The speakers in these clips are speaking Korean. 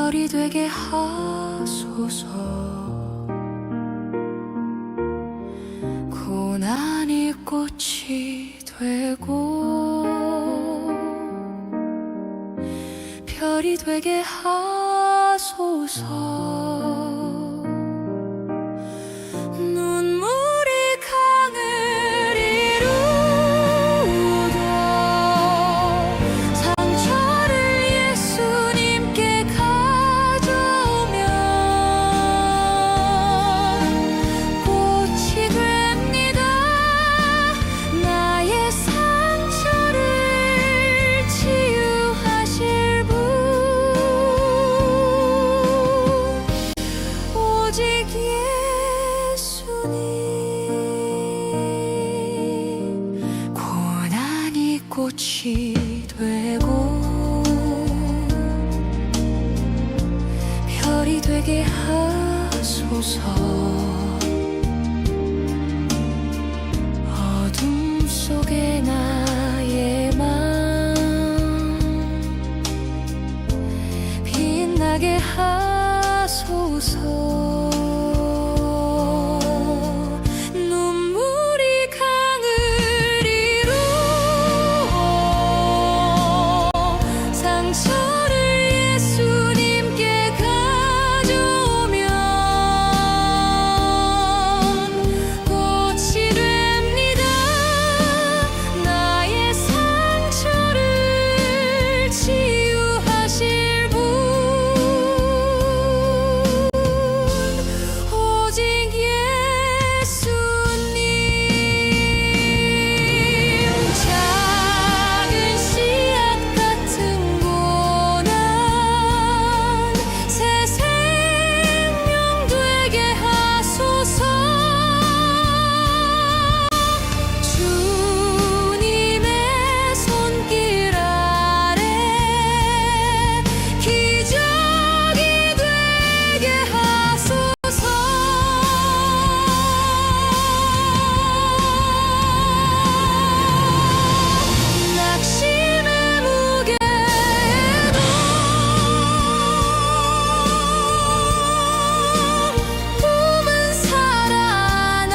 별이 되게 하소서. 고난이 꽃이 되고 별이 되게 하소서. 눈물이 강을 이루고 상처를 예수님께 가져오면 꽃이 됩니다. 나의 상처를 치유하실 분, 오직 예수님. 고난이 꽃이 되고 별이 되게 하소서. 어둠 속에 나의 맘 빛나게 하소서. 눈물이 강을 이루어 상처를 예수님께 가져오면 꽃이 됩니다. 나의 상처를 치유하실 분, 오직 예수님. 작은 씨앗 같은 고난 새 생명 되게 하소서. 주님의 손길 아래 기적이 되게 하소서. 낙심의 무게도 꿈은 살아나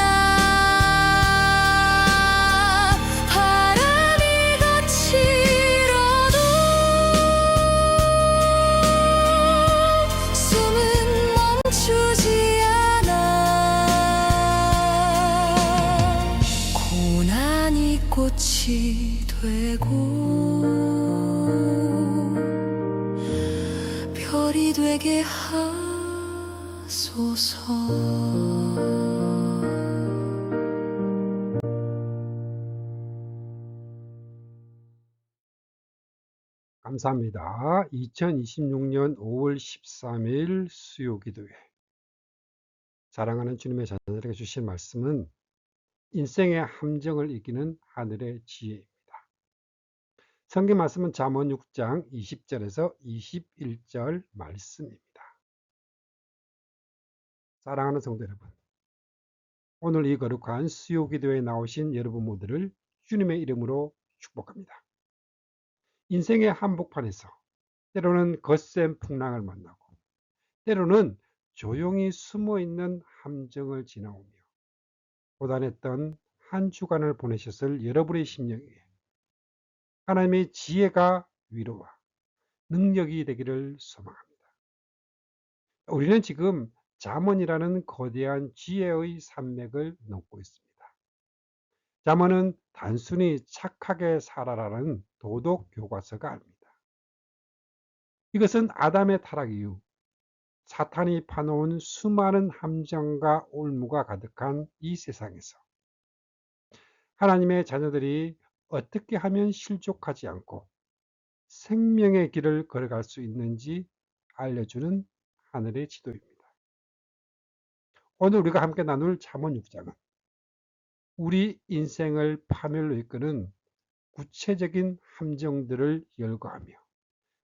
바람이 거칠어도 숨은 멈추지 않아. 고난이 꽃이 되고 별이 되게 하소서. 감사합니다. 2026년 5월 13일 수요기도회 사랑하는 주님의 자녀들에게 주신 말씀은 인생의 함정을 이기는 하늘의 지혜입니다. 성경 말씀은 잠언 6장 20절에서 21절 말씀입니다. 사랑하는 성도 여러분, 오늘 이 거룩한 수요기도에 나오신 여러분 모두를 주님의 이름으로 축복합니다. 인생의 한복판에서 때로는 거센 풍랑을 만나고 때로는 조용히 숨어있는 함정을 지나오며 고단했던 한 주간을 보내셨을 여러분의 심령에 하나님의 지혜가 위로와 능력이 되기를 소망합니다. 우리는 지금 잠언이라는 거대한 지혜의 산맥을 넘고 있습니다. 잠언은 단순히 착하게 살아라는 도덕 교과서가 아닙니다. 이것은 아담의 타락 이후 사탄이 파놓은 수많은 함정과 올무가 가득한 이 세상에서 하나님의 자녀들이 어떻게 하면 실족하지 않고 생명의 길을 걸어갈 수 있는지 알려주는 하늘의 지도입니다. 오늘 우리가 함께 나눌 잠언 6장은 우리 인생을 파멸로 이끄는 구체적인 함정들을 열거하며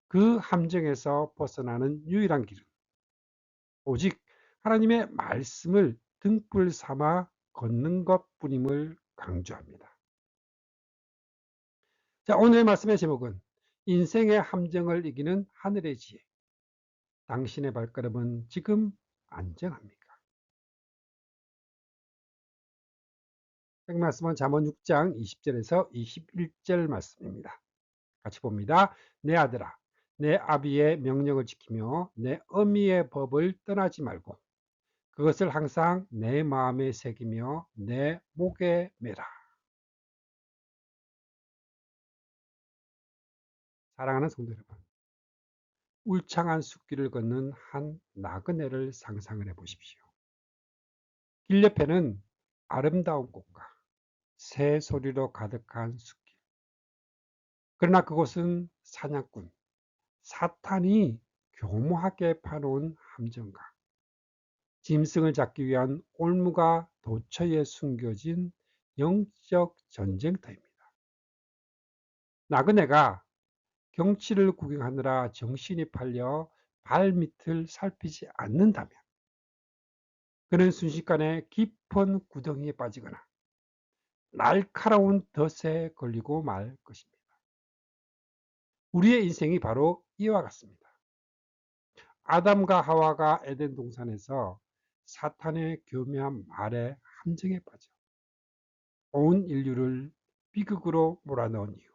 그 함정에서 벗어나는 유일한 길은 오직 하나님의 말씀을 등불 삼아 걷는 것뿐임을 강조합니다. 자, 오늘의 말씀의 제목은 인생의 함정을 이기는 하늘의 지혜. 당신의 발걸음은 지금 안전합니까? 책 말씀은 잠언 6장 20절에서 21절 말씀입니다. 같이 봅니다. 내 아들아, 내 아비의 명령을 지키며 내 어미의 법을 떠나지 말고 그것을 항상 내 마음에 새기며 내 목에 매라. 사랑하는 성도 여러분, 울창한 숲길을 걷는 한 나그네를 상상을 해 보십시오. 길 옆에는 아름다운 꽃과 새 소리로 가득한 숲길. 그러나 그곳은 사냥꾼, 사탄이 교모하게 파놓은 함정가, 짐승을 잡기 위한 올무가 도처에 숨겨진 영적 전쟁터입니다. 나그네가 경치를 구경하느라 정신이 팔려 발밑을 살피지 않는다면 그는 순식간에 깊은 구덩이에 빠지거나 날카로운 덫에 걸리고 말 것입니다. 우리의 인생이 바로 이와 같습니다. 아담과 하와가 에덴 동산에서 사탄의 교묘한 말에 함정에 빠져 온 인류를 비극으로 몰아넣은 이유.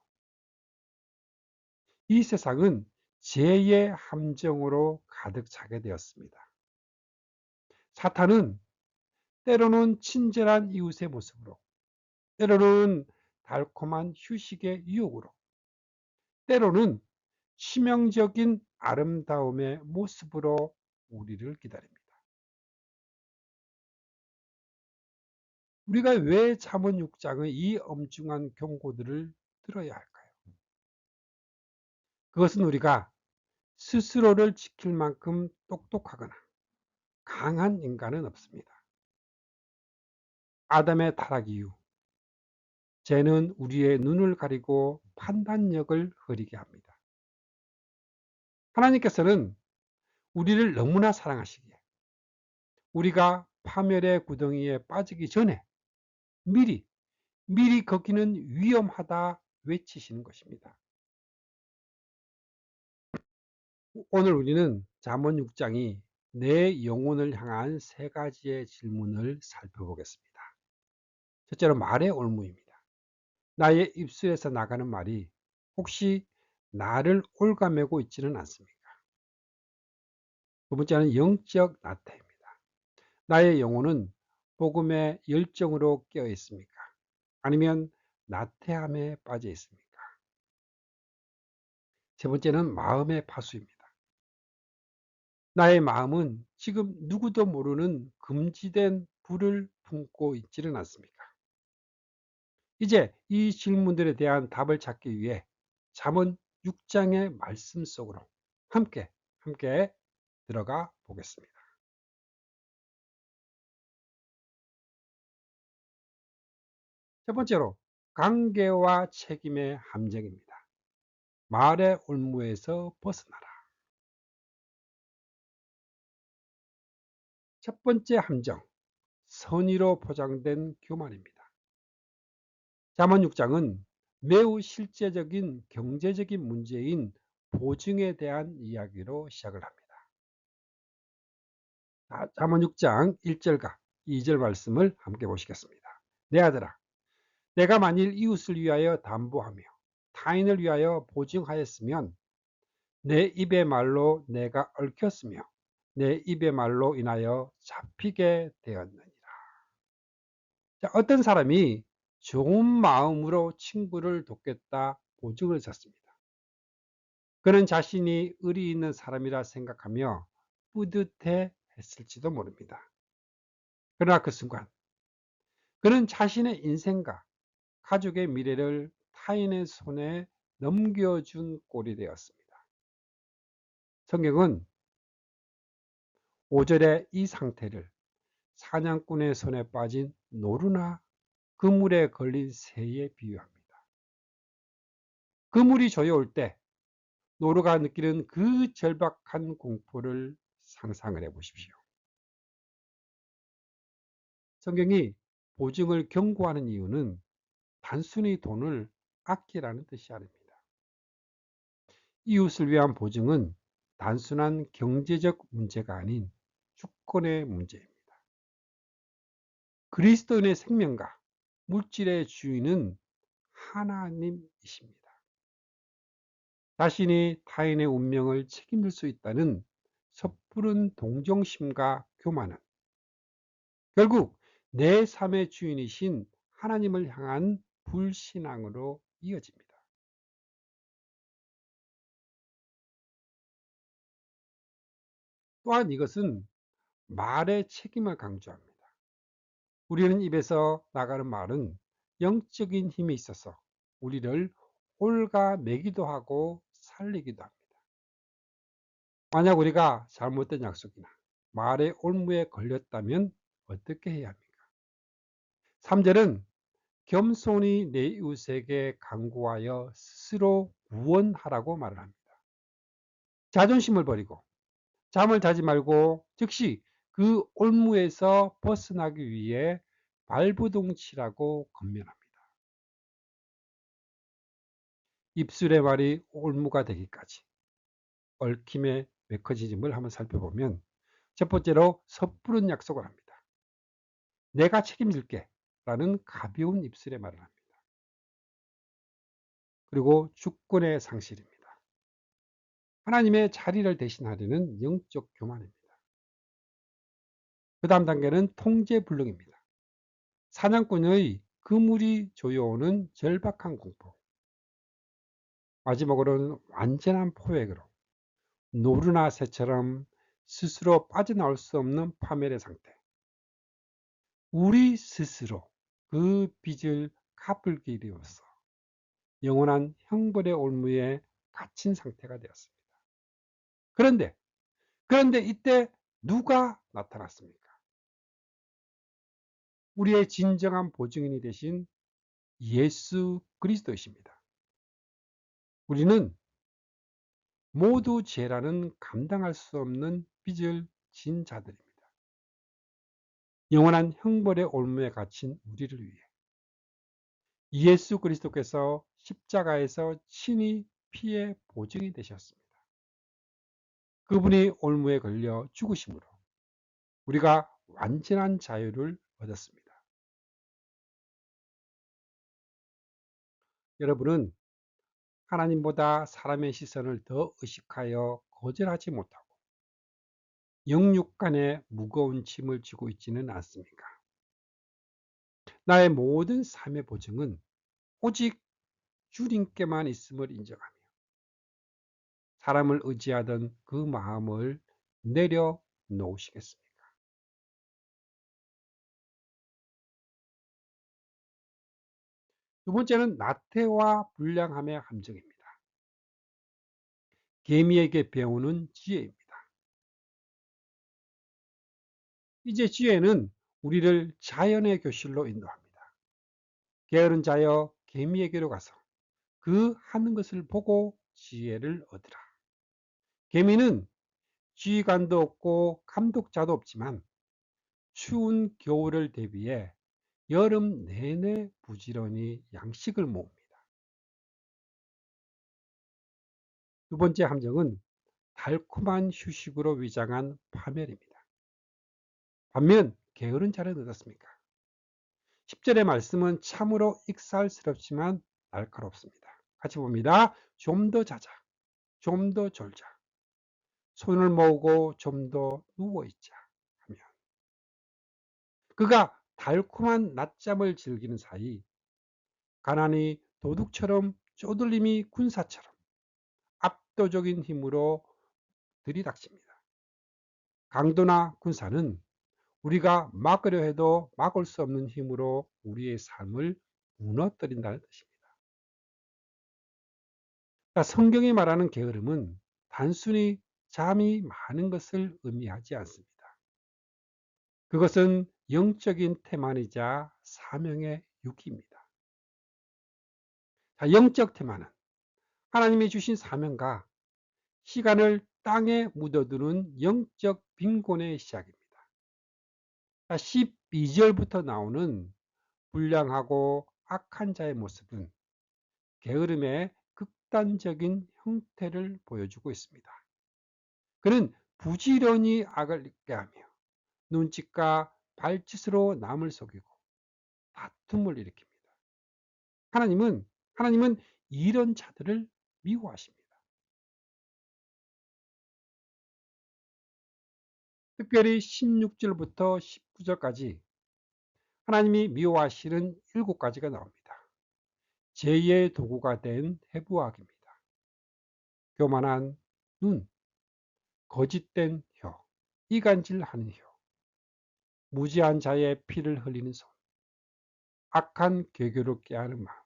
이 세상은 죄의 함정으로 가득 차게 되었습니다. 사탄은 때로는 친절한 이웃의 모습으로, 때로는 달콤한 휴식의 유혹으로, 때로는 치명적인 아름다움의 모습으로 우리를 기다립니다. 우리가 왜 잠언 6장의 이 엄중한 경고들을 들어야 할까요? 그것은 우리가 스스로를 지킬 만큼 똑똑하거나 강한 인간은 없습니다. 아담의 타락 이후 죄는 우리의 눈을 가리고 판단력을 흐리게 합니다. 하나님께서는 우리를 너무나 사랑하시기에 우리가 파멸의 구덩이에 빠지기 전에 미리 거기는 위험하다 외치시는 것입니다. 오늘 우리는 잠언 6장이 내 영혼을 향한 세 가지의 질문을 살펴보겠습니다. 첫째로 말의 올무입니다. 나의 입술에서 나가는 말이 혹시 나를 옭아매고 있지는 않습니까? 두 번째는 영적 나태입니다. 나의 영혼은 복음의 열정으로 깨어 있습니까? 아니면 나태함에 빠져 있습니까? 세 번째는 마음의 파수입니다. 나의 마음은 지금 누구도 모르는 금지된 불을 품고 있지는 않습니까? 이제 이 질문들에 대한 답을 찾기 위해 잠언 6장의 말씀 속으로 함께 들어가 보겠습니다. 첫 번째로 관계와 책임의 함정입니다. 말의 올무에서 벗어나라. 첫 번째 함정, 선의로 포장된 교만입니다. 잠언 6장은 매우 실제적인 경제적인 문제인 보증에 대한 이야기로 시작을 합니다. 잠언 6장 1절과 2절 말씀을 함께 보시겠습니다. 내 아들아, 내가 만일 이웃을 위하여 담보하며 타인을 위하여 보증하였으면 내 입의 말로 내가 얽혔으며 내 입의 말로 인하여 잡히게 되었느니라. 자, 어떤 사람이 좋은 마음으로 친구를 돕겠다 보증을 섰습니다. 그는 자신이 의리 있는 사람이라 생각하며 뿌듯해 했을지도 모릅니다. 그러나 그 순간 그는 자신의 인생과 가족의 미래를 타인의 손에 넘겨준 꼴이 되었습니다. 성경은 5절에 이 상태를 사냥꾼의 손에 빠진 노루나 그물에 걸린 새에 비유합니다. 그물이 조여올 때 노루가 느끼는 그 절박한 공포를 상상을 해 보십시오. 성경이 보증을 경고하는 이유는 단순히 돈을 아끼라는 뜻이 아닙니다. 이웃을 위한 보증은 단순한 경제적 문제가 아닌 주권의 문제입니다. 그리스도인의 생명과 물질의 주인은 하나님이십니다. 자신이 타인의 운명을 책임질 수 있다는 섣부른 동정심과 교만은 결국 내 삶의 주인이신 하나님을 향한 불신앙으로 이어집니다. 또한 이것은 말의 책임을 강조합니다. 우리는 입에서 나가는 말은 영적인 힘이 있어서 우리를 올가매기도 하고 살리기도 합니다. 만약 우리가 잘못된 약속이나 말의 올무에 걸렸다면 어떻게 해야 합니까? 3절은 겸손히 내 이웃에게 간구하여 스스로 구원하라고 말을 합니다. 자존심을 버리고 잠을 자지 말고 즉시 그 올무에서 벗어나기 위해 발부동치라고 권면합니다. 입술의 말이 올무가 되기까지 얽힘의 메커니즘을 한번 살펴보면 첫 번째로 섣부른 약속을 합니다. 내가 책임질게 라는 가벼운 입술의 말을 합니다. 그리고 주권의 상실입니다. 하나님의 자리를 대신하려는 영적 교만입니다. 그 다음 단계는 통제불능입니다. 사냥꾼의 그물이 조여오는 절박한 공포. 마지막으로는 완전한 포획으로 노루나 새처럼 스스로 빠져나올 수 없는 파멸의 상태. 우리 스스로 그 빚을 갚을 길이 없어 영원한 형벌의 올무에 갇힌 상태가 되었습니다. 그런데 이때 누가 나타났습니까? 우리의 진정한 보증인이 되신 예수 그리스도이십니다. 우리는 모두 죄라는 감당할 수 없는 빚을 진 자들입니다. 영원한 형벌의 올무에 갇힌 우리를 위해 예수 그리스도께서 십자가에서 친히 피의 보증이 되셨습니다. 그분이 올무에 걸려 죽으심으로 우리가 완전한 자유를 얻었습니다. 여러분은 하나님보다 사람의 시선을 더 의식하여 거절하지 못하고 영육간의 무거운 짐을 지고 있지는 않습니까? 나의 모든 삶의 보증은 오직 주님께만 있음을 인정하며 사람을 의지하던 그 마음을 내려놓으시겠습니까? 두 번째는 나태와 불량함의 함정입니다. 개미에게 배우는 지혜입니다. 이제 지혜는 우리를 자연의 교실로 인도합니다. 게으른 자여 개미에게로 가서 그 하는 것을 보고 지혜를 얻으라. 개미는 지휘관도 없고 감독자도 없지만 추운 겨울을 대비해 여름 내내 부지런히 양식을 모읍니다. 두 번째 함정은 달콤한 휴식으로 위장한 파멸입니다. 반면 게으른 자는 어떻습니까? 10절의 말씀은 참으로 익살스럽지만 날카롭습니다. 같이 봅니다. 좀 더 자자, 좀 더 졸자, 손을 모으고 좀 더 누워있자 하면 그가 달콤한 낮잠을 즐기는 사이 가난이 도둑처럼 쪼들림이 군사처럼 압도적인 힘으로 들이닥칩니다. 강도나 군사는 우리가 막으려 해도 막을 수 없는 힘으로 우리의 삶을 무너뜨린다는 뜻입니다. 그러니까 성경이 말하는 게으름은 단순히 잠이 많은 것을 의미하지 않습니다. 그것은 영적인 태만이자 사명의 유기입니다. 영적 태만은 하나님이 주신 사명과 시간을 땅에 묻어두는 영적 빈곤의 시작입니다. 12절부터 나오는 불량하고 악한 자의 모습은 게으름의 극단적인 형태를 보여주고 있습니다. 그는 부지런히 악을 잊게 하며 눈짓과 발짓으로 남을 속이고 다툼을 일으킵니다. 하나님은 이런 자들을 미워하십니다. 특별히 16절부터 19절까지 하나님이 미워하시는 7가지가 나옵니다. 죄의 도구가 된 해부학입니다. 교만한 눈, 거짓된 혀, 이간질하는 혀, 무지한 자의 피를 흘리는 손, 악한 괴교를 꾀하는 마음,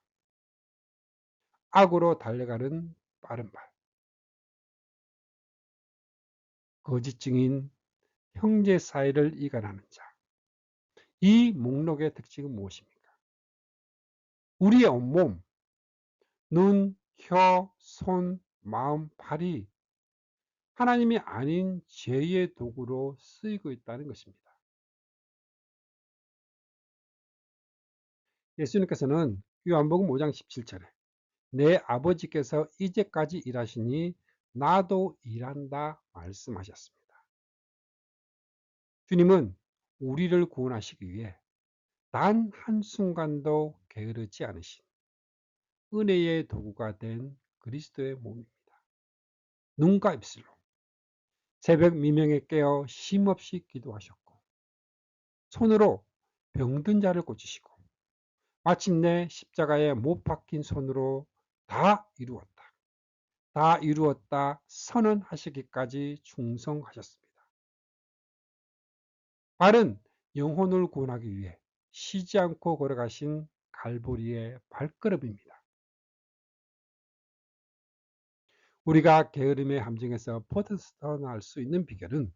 악으로 달려가는 빠른 발, 거짓 증인, 형제 사이를 이간하는 자. 이 목록의 특징은 무엇입니까? 우리의 온몸, 눈, 혀, 손, 마음, 발이 하나님이 아닌 죄의 도구로 쓰이고 있다는 것입니다. 예수님께서는 요한복음 5장 17절에 내 아버지께서 이제까지 일하시니 나도 일한다 말씀하셨습니다. 주님은 우리를 구원하시기 위해 단 한순간도 게으르지 않으신 은혜의 도구가 된 그리스도의 몸입니다. 눈과 입술로 새벽 미명에 깨어 쉼없이 기도하셨고 손으로 병든 자를 고치시고 마침내 십자가에 못 박힌 손으로 다 이루었다. 다 이루었다 선언하시기까지 충성하셨습니다. 발은 영혼을 구원하기 위해 쉬지 않고 걸어가신 갈보리의 발걸음입니다. 우리가 게으름의 함정에서 벗어날 수 있는 비결은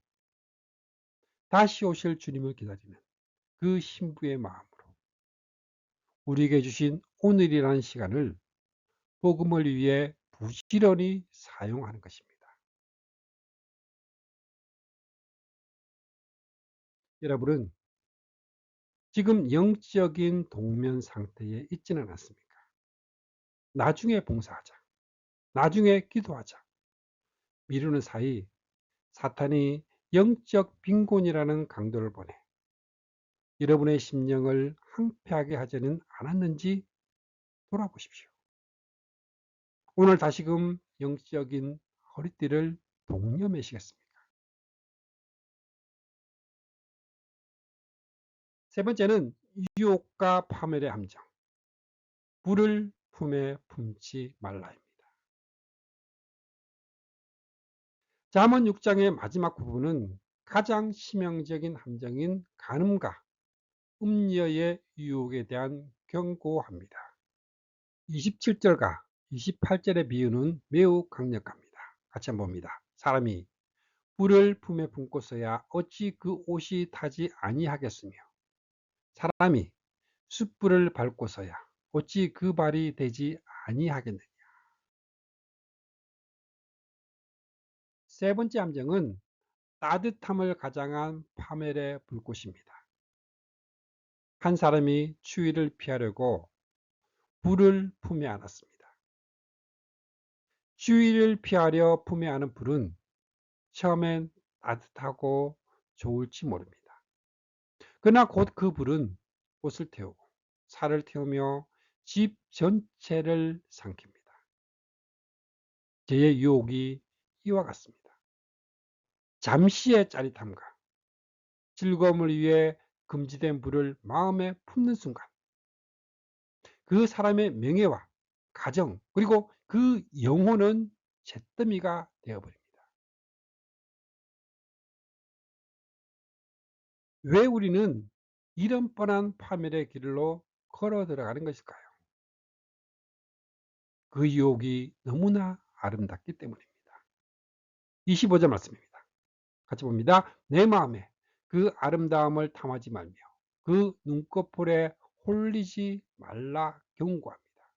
다시 오실 주님을 기다리는 그 신부의 마음으로 우리에게 주신 오늘이라는 시간을 복음을 위해 부지런히 사용하는 것입니다. 여러분은 지금 영적인 동면 상태에 있지는 않습니까? 나중에 봉사하자. 나중에 기도하자. 미루는 사이 사탄이 영적 빈곤이라는 강도를 보내 여러분의 심령을 황폐하게 하지는 않았는지 돌아보십시오. 오늘 다시금 영적인 허리띠를 동여매시겠습니까? 세 번째는 유혹과 파멸의 함정. 불을 품에 품지 말라입니다. 잠언 6장의 마지막 부분은 가장 치명적인 함정인 간음과 음녀의 유혹에 대한 경고합니다. 27절과 28절의 비유는 매우 강력합니다. 같이 한번 봅니다. 사람이 불을 품에 품고서야 어찌 그 옷이 타지 아니하겠으며 사람이 숯불을 밟고서야 어찌 그 발이 되지 아니하겠느냐. 세 번째 함정은 따뜻함을 가장한 파멸의 불꽃입니다. 한 사람이 추위를 피하려고 불을 품에 안았습니다. 추위를 피하려 품에 안은 불은 처음엔 따뜻하고 좋을지 모릅니다. 그러나 곧 그 불은 옷을 태우고 살을 태우며 집 전체를 삼킵니다. 죄의 유혹이 이와 같습니다. 잠시의 짜릿함과 즐거움을 위해 금지된 불을 마음에 품는 순간 그 사람의 명예와 가정 그리고 그 영혼은 잿더미가 되어버립니다. 왜 우리는 이런 뻔한 파멸의 길로 걸어 들어가는 것일까요? 그 유혹이 너무나 아름답기 때문입니다. 25절 말씀입니다. 같이 봅니다. 내 마음에 그 아름다움을 탐하지 말며 그 눈꺼풀에 홀리지 말라 경고합니다.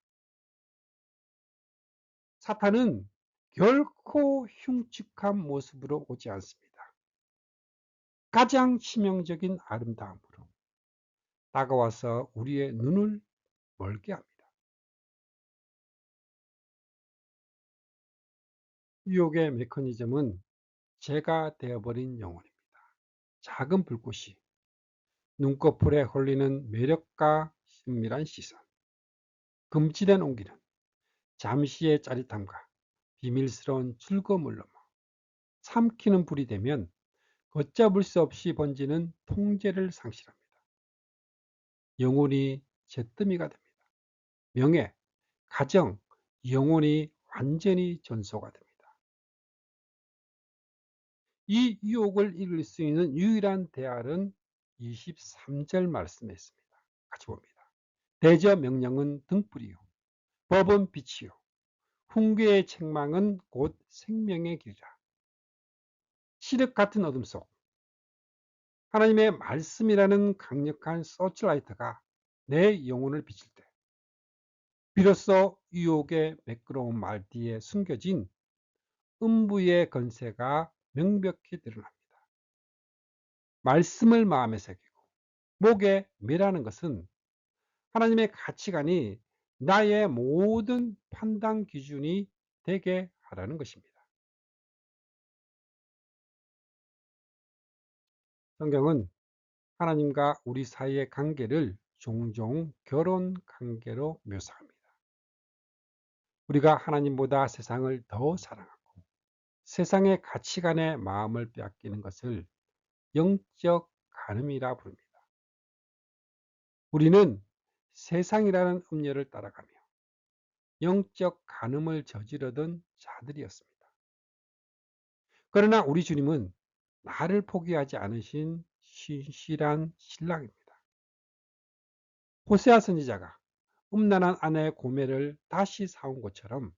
사탄은 결코 흉측한 모습으로 오지 않습니다. 가장 치명적인 아름다움으로 다가와서 우리의 눈을 멀게 합니다. 유혹의 메커니즘은 재가 되어버린 영혼입니다. 작은 불꽃이 눈꺼풀에 홀리는 매력과 신밀한 시선, 금지된 온기는 잠시의 짜릿함과 비밀스러운 즐거움을 넘어 삼키는 불이 되면 걷잡을 수 없이 번지는 통제를 상실합니다. 영혼이 잿더미가 됩니다. 명예, 가정, 영혼이 완전히 전소가 됩니다. 이 유혹을 이길 수 있는 유일한 대안은 23절 말씀에 있습니다. 같이 봅니다. 대저 명령은 등불이요 법은 빛이요 훈계의 책망은 곧 생명의 길이라. 시력 같은 어둠 속 하나님의 말씀이라는 강력한 서치라이트가 내 영혼을 비칠 때 비로소 유혹의 매끄러운 말 뒤에 숨겨진 음부의 건세가 명백히 드러납니다. 말씀을 마음에 새기고 목에 매라는 것은 하나님의 가치관이 나의 모든 판단 기준이 되게 하라는 것입니다. 성경은 하나님과 우리 사이의 관계를 종종 결혼 관계로 묘사합니다. 우리가 하나님보다 세상을 더 사랑하고 세상의 가치관에 마음을 빼앗기는 것을 영적 간음이라 부릅니다. 우리는 세상이라는 음료를 따라가며 영적 간음을 저지르던 자들이었습니다. 그러나 우리 주님은 나를 포기하지 않으신 신실한 신랑입니다. 호세아 선지자가 음란한 아내의 고매를 다시 사온 것처럼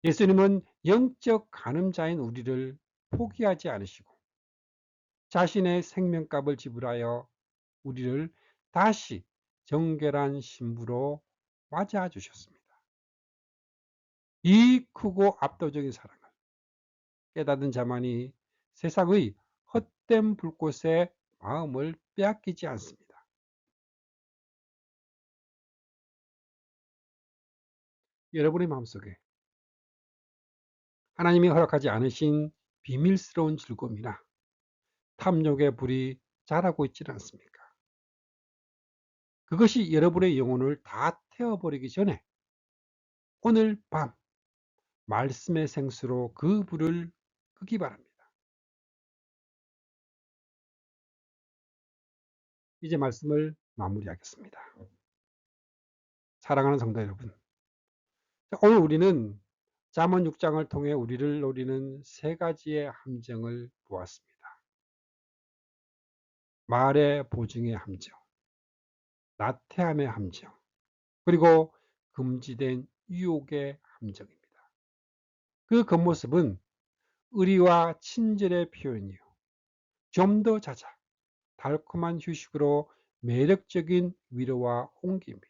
예수님은 영적 간음자인 우리를 포기하지 않으시고 자신의 생명값을 지불하여 우리를 다시 정결한 신부로 맞아 주셨습니다. 이 크고 압도적인 사랑을 깨닫은 자만이 세상의 헛된 불꽃에 마음을 빼앗기지 않습니다. 여러분의 마음속에 하나님이 허락하지 않으신 비밀스러운 즐거움이나 탐욕의 불이 자라고 있지는 않습니까? 그것이 여러분의 영혼을 다 태워버리기 전에 오늘 밤 말씀의 생수로 그 불을 끄기 바랍니다. 이제 말씀을 마무리하겠습니다. 사랑하는 성도 여러분, 오늘 우리는 잠언 6장을 통해 우리를 노리는 세 가지의 함정을 보았습니다. 말의 보증의 함정, 나태함의 함정, 그리고 금지된 유혹의 함정입니다. 그 겉모습은 의리와 친절의 표현이요 좀 더 자자, 달콤한 휴식으로 매력적인 위로와 온기입니다.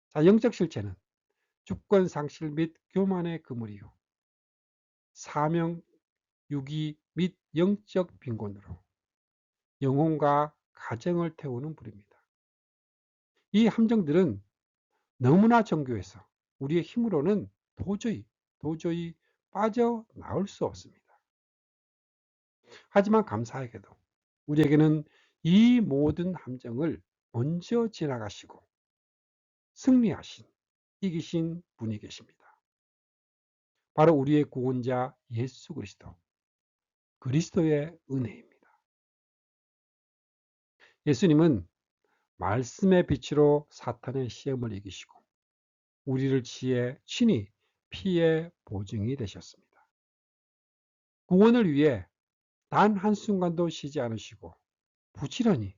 자, 영적 실체는 주권 상실 및 교만의 그물이요 사명, 유기 및 영적 빈곤으로 영혼과 가정을 태우는 불입니다. 이 함정들은 너무나 정교해서 우리의 힘으로는 도저히 빠져나올 수 없습니다. 하지만 감사하게도 우리에게는 이 모든 함정을 먼저 지나가시고 승리하신, 이기신 분이 계십니다. 바로 우리의 구원자 예수 그리스도의 은혜입니다. 예수님은 말씀의 빛으로 사탄의 시험을 이기시고 우리를 친히 피의 보증이 되셨습니다. 구원을 위해 단 한순간도 쉬지 않으시고 부지런히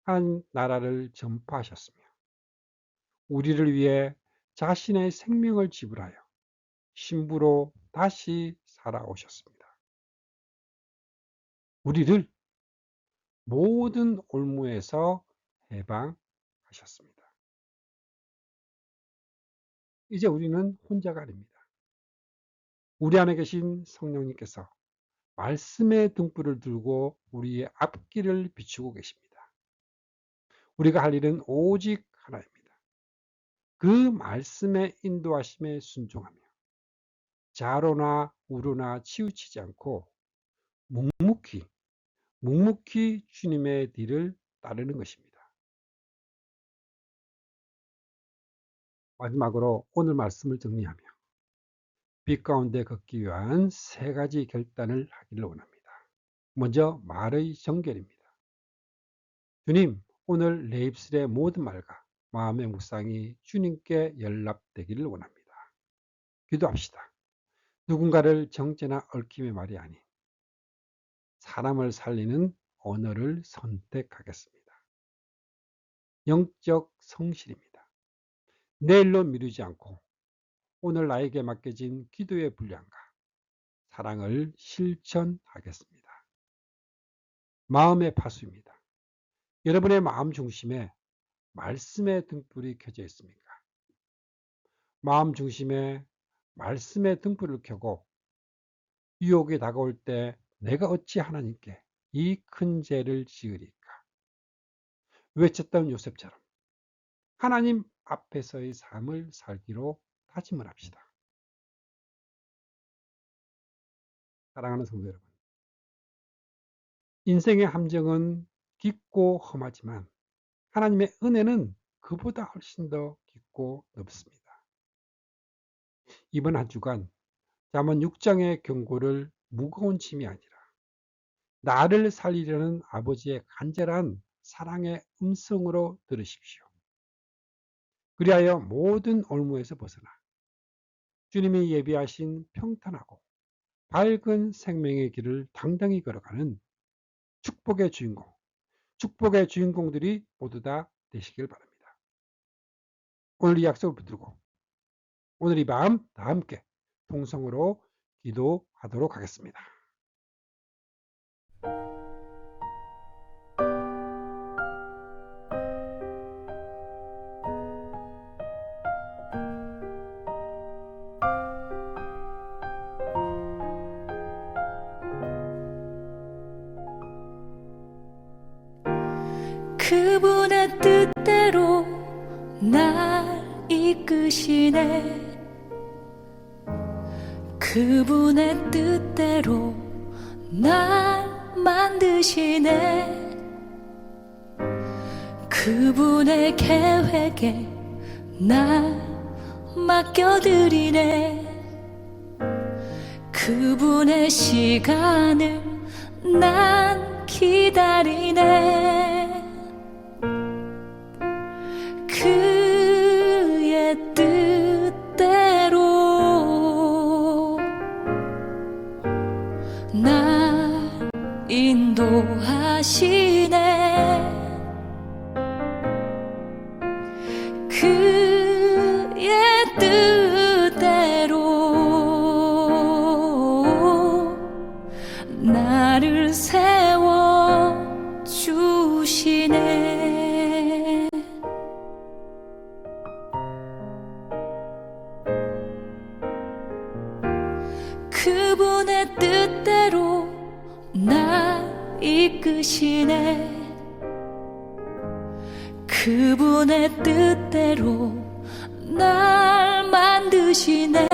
한 나라를 전파하셨으며 우리를 위해 자신의 생명을 지불하여 신부로 다시 살아오셨습니다. 우리를 모든 올무에서 해방하셨습니다. 이제 우리는 혼자가 아닙니다. 우리 안에 계신 성령님께서 말씀의 등불을 들고 우리의 앞길을 비추고 계십니다. 우리가 할 일은 오직 하나입니다. 그 말씀의 인도하심에 순종하며 좌로나 우로나 치우치지 않고 묵묵히 주님의 뒤를 따르는 것입니다. 마지막으로 오늘 말씀을 정리하며 빛 가운데 걷기 위한 세 가지 결단을 하기를 원합니다. 먼저 말의 정결입니다. 주님, 오늘 내 입술의 모든 말과 마음의 묵상이 주님께 연락되기를 원합니다. 기도합시다. 누군가를 정죄나 얽힘의 말이 아닌 사람을 살리는 언어를 선택하겠습니다. 영적 성실입니다. 내일로 미루지 않고 오늘 나에게 맡겨진 기도의 분량과 사랑을 실천하겠습니다. 마음의 파수입니다. 여러분의 마음 중심에 말씀의 등불이 켜져 있습니까? 마음 중심에 말씀의 등불을 켜고 유혹이 다가올 때 내가 어찌 하나님께 이 큰 죄를 지으리까? 외쳤던 요셉처럼 하나님 앞에서의 삶을 살기로 다짐을 합시다. 사랑하는 성도 여러분, 인생의 함정은 깊고 험하지만 하나님의 은혜는 그보다 훨씬 더 깊고 넓습니다. 이번 한 주간 잠언 6장의 경고를 무거운 짐이 아니라 나를 살리려는 아버지의 간절한 사랑의 음성으로 들으십시오. 그리하여 모든 올무에서 벗어나 주님이 예비하신 평탄하고 밝은 생명의 길을 당당히 걸어가는 축복의 주인공들이 모두 다 되시길 바랍니다. 오늘 이 약속을 붙들고 오늘 이 밤 다 함께 통성으로 기도하도록 하겠습니다. 그분의 뜻대로 날 이끄시네. 그분의 뜻대로 날 만드시네. 그분의 계획에 날 맡겨드리네. 그분의 시간을 난 기다리네. 그의 뜻대로 날 인도하시네. 그의 뜻대로 나를 세워 주시네. 그분의 뜻대로 날 이끄시네. 그분의 뜻대로 날 만드시네.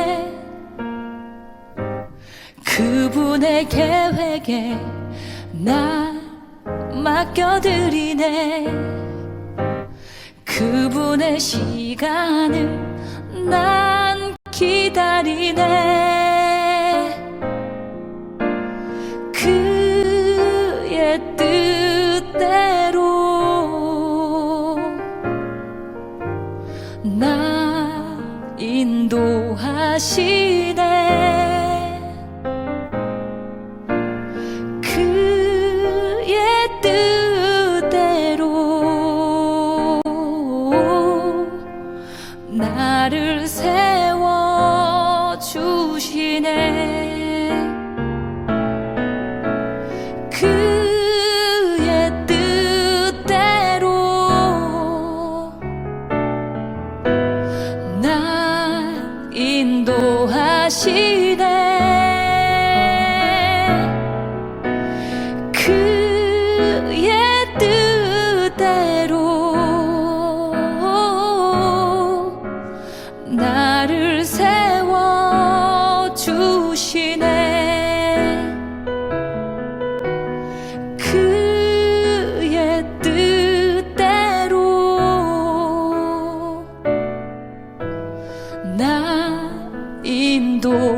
그분의 계획에 날 맡겨드리네. 그분의 시간을 난 기다리네. 그의 뜻대로 날 인도하시네. 그의 뜻대로 나를 세워 주시네. 그의 뜻대로 날 인도하시네. 그의 뜻대로 나를 세워 주시네.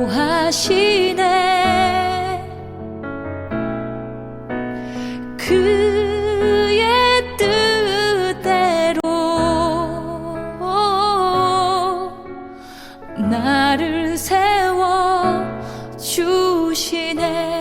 인도하시네. 그의 뜻대로 나를 세워 주시네.